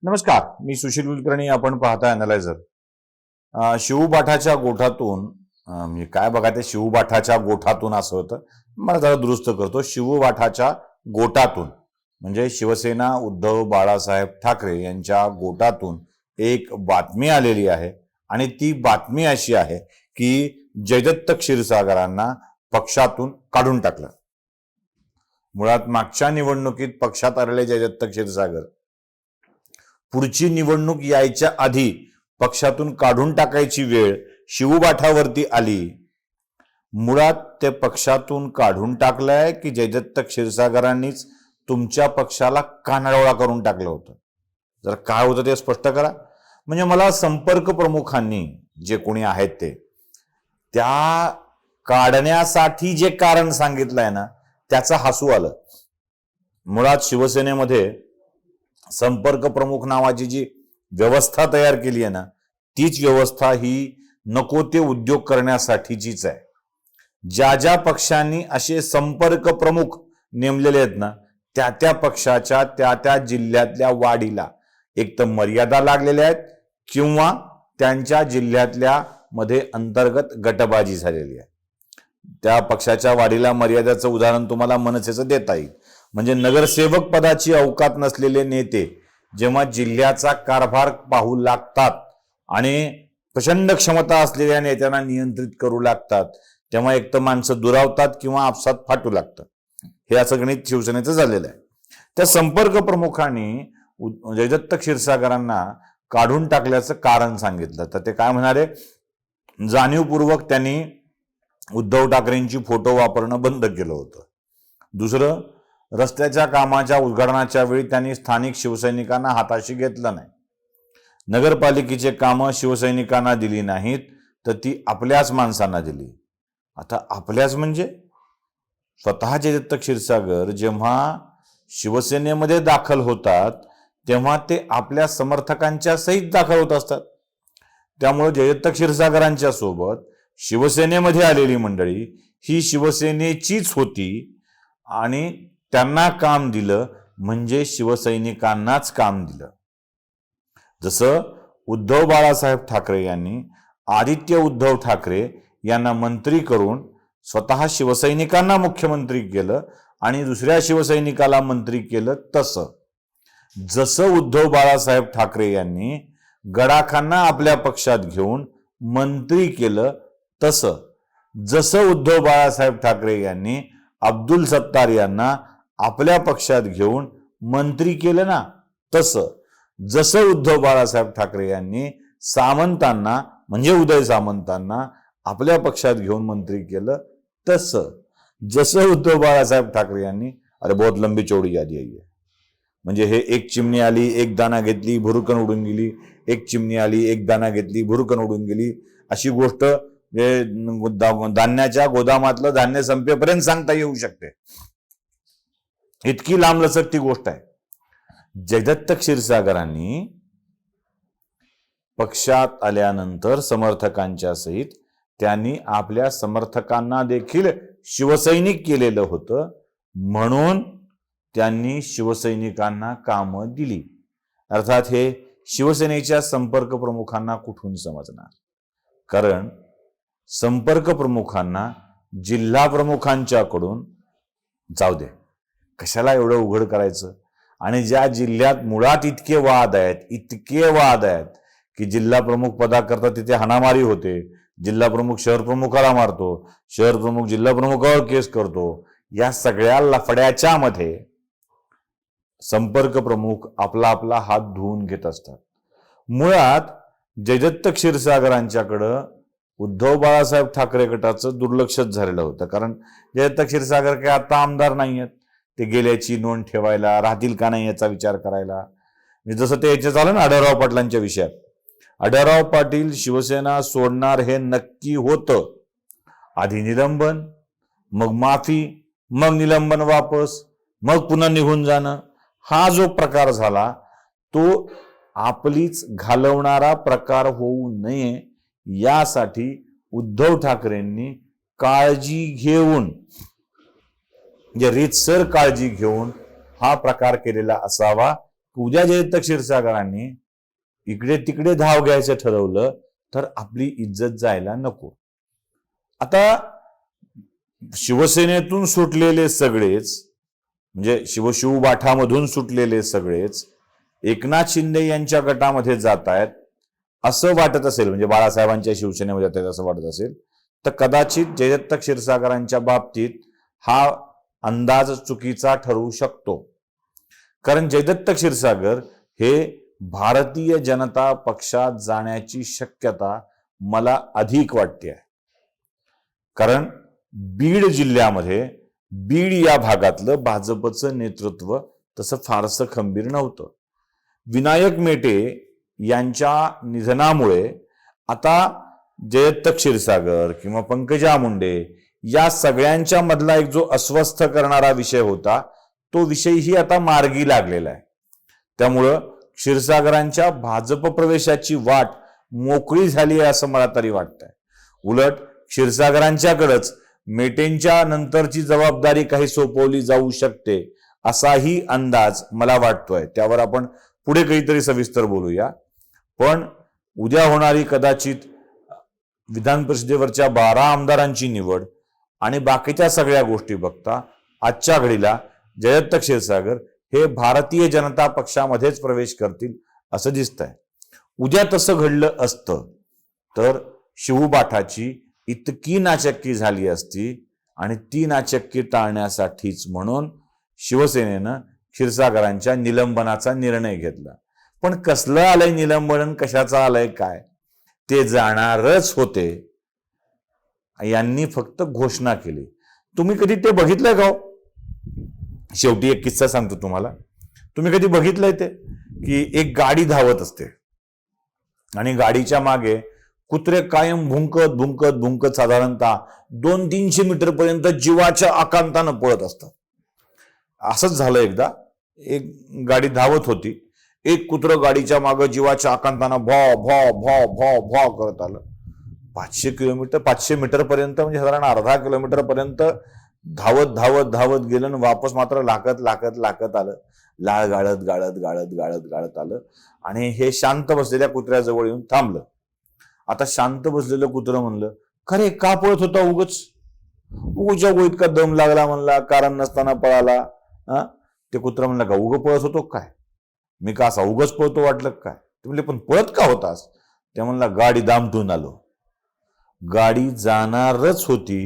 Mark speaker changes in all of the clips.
Speaker 1: नमस्कार, मी सुशील कुलकर्णी. आपण पाहता अॅनालायझर. शिवबाठाच्या गोठातून मी काय बघा ते शिवबाठाच्या गोठातून असं होतं, मला जरा दुरुस्त करतो. शिवबाठाच्या गोटातून म्हणजे शिवसेना उद्धव बाळासाहेब ठाकरे यांच्या गोटातून एक बातमी आलेली आहे आणि ती बातमी अशी आहे की जयदत्त क्षीरसागरांना पक्षातून काढून टाकलं. मुळात मागच्या निवडणुकीत पक्षात आलेले जयदत्त क्षीरसागर पुढची निवडणूक यायच्या आधी पक्षातून काढून टाकायची वेळ शिवबाठावरती आली. मुळात ते पक्षातून काढून टाकलंय की जयदत्त क्षीरसागरांनीच तुमच्या पक्षाला कानाडोळा करून टाकलं होतं? जर काय होतं ते स्पष्ट करा. म्हणजे मला संपर्क प्रमुखांनी जे कोणी आहेत ते त्या काढण्यासाठी जे कारण सांगितलंय ना त्याचं हसू आलं. मुळात शिवसेनेमध्ये संपर्क प्रमुख नावाची जी व्यवस्था तयार केली आहे ना तीच व्यवस्था ही नको ते उद्योग करण्यासाठीचीच आहे. ज्या ज्या पक्षांनी असे संपर्क प्रमुख नेमलेले आहेत ना त्या त्या पक्षाच्या त्या त्या जिल्ह्यातल्या वाढीला एक तर मर्यादा लागलेल्या आहेत किंवा त्यांच्या जिल्ह्यातल्या मध्ये अंतर्गत गटबाजी झालेली आहे. त्या पक्षाच्या वाढीला मर्यादेचं उदाहरण तुम्हाला मनसेचं देता येईल. म्हणजे नगरसेवक पदाची अवकात नसलेले नेते जेव्हा जिल्ह्याचा कारभार पाहू लागतात आणि प्रचंड क्षमता असलेल्या नेत्यांना नियंत्रित करू लागतात तेव्हा एक तर माणसं दुरावतात किंवा आपसात फाटू लागतात. हे असं गणित शिवसेनेचं झालेलं आहे. त्या संपर्क प्रमुखांनी जयदत्त क्षीरसागरांना काढून टाकल्याचं कारण सांगितलं. तर ते काय म्हणाले, जाणीवपूर्वक त्यांनी उद्धव ठाकरेंची फोटो वापरणं बंद केलं होतं. दुसरं, रस्त्याच्या कामाच्या उद्घाटनाच्या वेळी त्यांनी स्थानिक शिवसैनिकांना हाताशी घेतलं नाही. नगरपालिकेचे कामं शिवसैनिकांना दिली नाहीत तर ती आपल्याच माणसांना दिली. आता आपल्याच म्हणजे स्वतः जयदत्त क्षीरसागर जेव्हा शिवसेनेमध्ये दाखल होतात तेव्हा ते आपल्या समर्थकांच्या सहित दाखल होत असतात. त्यामुळे जयदत्त क्षीरसागरांच्या सोबत शिवसेनेमध्ये आलेली मंडळी ही शिवसेनेचीच होती आणि त्यांना काम दिलं म्हणजे शिवसैनिकांनाच काम दिलं. जसं उद्धव बाळासाहेब ठाकरे यांनी आदित्य उद्धव ठाकरे यांना मंत्री करून स्वतः शिवसैनिकांना मुख्यमंत्री केलं आणि दुसऱ्या शिवसैनिकाला मंत्री केलं. तसं जसं उद्धव बाळासाहेब ठाकरे यांनी गडाखांना आपल्या पक्षात घेऊन मंत्री केलं तसं जसं उद्धव बाळासाहेब ठाकरे यांनी अब्दुल सत्तार यांना आपल्या पक्षात घेऊन मंत्री केलं ना तसं जसं उद्धव बाळासाहेब ठाकरे यांनी सामंतांना म्हणजे उदय सामंतांना आपल्या पक्षात घेऊन मंत्री केलं तसं जसं उद्धव बाळासाहेब ठाकरे यांनी अरे बहुत लंबी चौडी यादी आहे. म्हणजे हे एक चिमणी आली एक दाना घेतली भुरुकन उडून गेली, एक चिमणी आली एक दाना घेतली भुरुकन उडून गेली अशी गोष्ट धान्याच्या गोदामातलं धान्य संपेपर्यंत सांगता येऊ शकते. इतकी लांबलचक ती गोष्ट आहे. जयदत्त क्षीरसागरांनी पक्षात आल्यानंतर समर्थकांच्या सहित त्यांनी आपल्या समर्थकांना देखील शिवसैनिक केलेलं होतं म्हणून त्यांनी शिवसैनिकांना कामं दिली. अर्थात हे शिवसेनेच्या संपर्क प्रमुखांना कुठून समजणार? कारण संपर्क प्रमुखांना जिल्हा प्रमुखांच्याकडून जाऊ दे कशाला एवढं उघड करायचं. आणि ज्या जिल्ह्यात मुळात इतके वाद आहेत की जिल्हा प्रमुख पदाकरता तिथे हाणामारी होते, जिल्हा प्रमुख शहर प्रमुखाला मारतो, शहर प्रमुख जिल्हा प्रमुखावर केस करतो, या सगळ्या लफड्याच्या मध्ये संपर्क प्रमुख आपला आपला हात धुवून घेत असतात. मुळात जयदत्त क्षीरसागरांच्याकडं उद्धव बाळासाहेब ठाकरे गटाचं दुर्लक्षच झालेलं होतं. कारण जयदत्त क्षीरसागर काही आता आमदार नाही आहेत, ते गेल्याची नोंद ठेवायला राहतील का नाही याचा विचार करायला. जसं ते याचं झालं ना आढळराव पाटलांच्या विषयात, आढळराव पाटील शिवसेना सोडणार हे नक्की होतं. आधी निलंबन, मग माफी, मग निलंबन वापस, मग पुन्हा निघून जाणं, हा जो प्रकार झाला तो आपलीच घालवणारा प्रकार होऊ नये यासाठी उद्धव ठाकरेंनी काळजी घेऊन म्हणजे रीतसर काळजी घेऊन हा प्रकार केलेला असावा उद्या जयदत्त क्षीरसागरांनी इकडे तिकडे धाव घ्यायचं ठरवलं तर आपली इज्जत जायला नको. आता शिवसेनेतून सुटलेले सगळेच, म्हणजे शिवबाठामधून सुटलेले सगळेच एकनाथ शिंदे यांच्या गटामध्ये जात आहेत असं वाटत असेल, म्हणजे बाळासाहेबांच्या शिवसेनेमध्ये जात आहेत असं वाटत असेल, तर कदाचित जयदत्त क्षीरसागरांच्या बाबतीत हा अंदाज चुकीचा ठरू शकतो. कारण जयदत्त क्षीरसागर हे भारतीय जनता पक्षात जाण्याची शक्यता मला अधिक वाटते आहे. कारण बीड जिल्ह्यामध्ये, बीड या भागातलं भाजपचं नेतृत्व तसं फारसं खंबीर नव्हतं. विनायक मेटे यांच्या निधनामुळे आता जयदत्त क्षीरसागर किंवा पंकजा मुंडे या सगळ्यांच्या मधला एक जो अस्वस्थ करणारा विषय होता तो विषयही आता मार्गी लागलेला आहे. त्यामुळं क्षीरसागरांच्या भाजप प्रवेशाची वाट मोकळी झाली आहे असं मला तरी वाटतंय. उलट क्षीरसागरांच्याकडेच मेटेंच्या नंतरची जबाबदारी काही सोपवली जाऊ शकते असाही अंदाज मला वाटतोय. त्यावर आपण पुढे काहीतरी सविस्तर बोलूया. पण उद्या होणारी कदाचित विधान परिषदेवरच्या 12 आमदारांची निवड आणि बाकीच्या सगळ्या गोष्टी बघता आजच्या घडीला जयदत्त क्षीरसागर हे भारतीय जनता पक्षामध्येच प्रवेश करतील असं दिसतंय. उद्या तसं घडलं असतं तर शिवबाठाची इतकी नाचक्की झाली असती आणि ती नाचक्की टाळण्यासाठीच म्हणून शिवसेनेनं क्षीरसागरांच्या निलंबनाचा निर्णय घेतला. पण कसलं आलंय निलंबन, कशाचं आलंय काय ते जाणारच होते. यांनी फक्त घोषणा केली. तुम्ही कधी ते बघितलंय का? शेवटी एक किस्सा सांगतो तुम्हाला. तुम्ही कधी बघितलंय ते की एक गाडी धावत असते आणि गाडीच्या मागे कुत्रे कायम भुंकत भुंकत भुंकत साधारणतः 200-300 मीटर पर्यंत जीवाच्या आकांतानं पळत असतात. असंच झालं एकदा. एक गाडी धावत होती, एक कुत्रं गाडीच्या मागे जीवाच्या आकांतानं भॉ भॉ भॉ भॉ भॉ करत आलं. 500 मीटर पर्यंत, म्हणजे साधारण अर्धा किलोमीटर पर्यंत धावत धावत धावत गेलं आणि वापस मात्र लाकत लाकत लाकत आलं. लाळ गाळत गाळत गाळत गाळत गाळत आलं आणि हे शांत बसलेल्या कुत्र्याजवळ येऊन थांबलं. आता शांत बसलेलं कुत्रं म्हणलं, खरे का पळत होता उगच इतका दम लागला म्हणला, कारण नसताना पळाला. ते कुत्रं म्हणलं, का उग पळत होतो काय? मी का असा उगच पळतो वाटलं काय? ते म्हणले, पण पळत का होतास? ते म्हणला, गाडी दामटून आलो. गाडी जाणारच होती,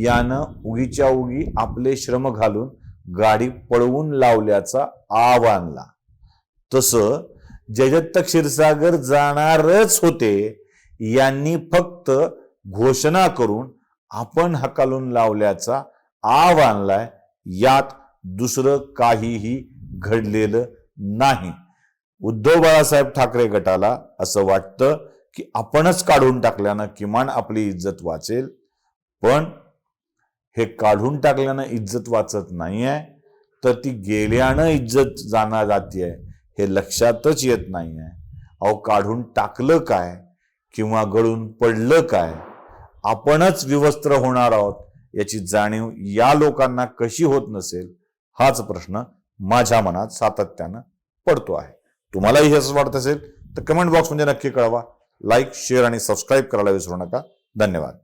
Speaker 1: यानं उगीच्या उगी आपले श्रम घालून गाडी पळवून लावल्याचा आव आणला. तसं जयदत्त क्षीरसागर जाणारच होते, यांनी फक्त घोषणा करून आपण हकालून लावल्याचा आव आणलाय. यात दुसरं काहीही घडलेलं नाही. उद्धव बाळासाहेब ठाकरे गटाला असं वाटतं की आपणच काढून टाकल्यानं किमान आपली इज्जत वाचेल. पण हे काढून टाकल्यानं इज्जत वाचत नाहीये, तर ती गेल्यानं इज्जत जातीये हे लक्षातच येत नाहीये. अहो, काढून टाकलं काय किंवा गळून पडलं काय, आपणच विवस्त्र होणार आहोत याची जाणीव या लोकांना कशी होत नसेल, हाच प्रश्न माझ्या मनात सातत्यानं पडतो आहे. तुम्हालाही असं वाटत असेल तर कमेंट बॉक्समध्ये नक्की कळवा. लाईक, शेअर आणि सबस्क्राईब करायला विसरू नका. धन्यवाद.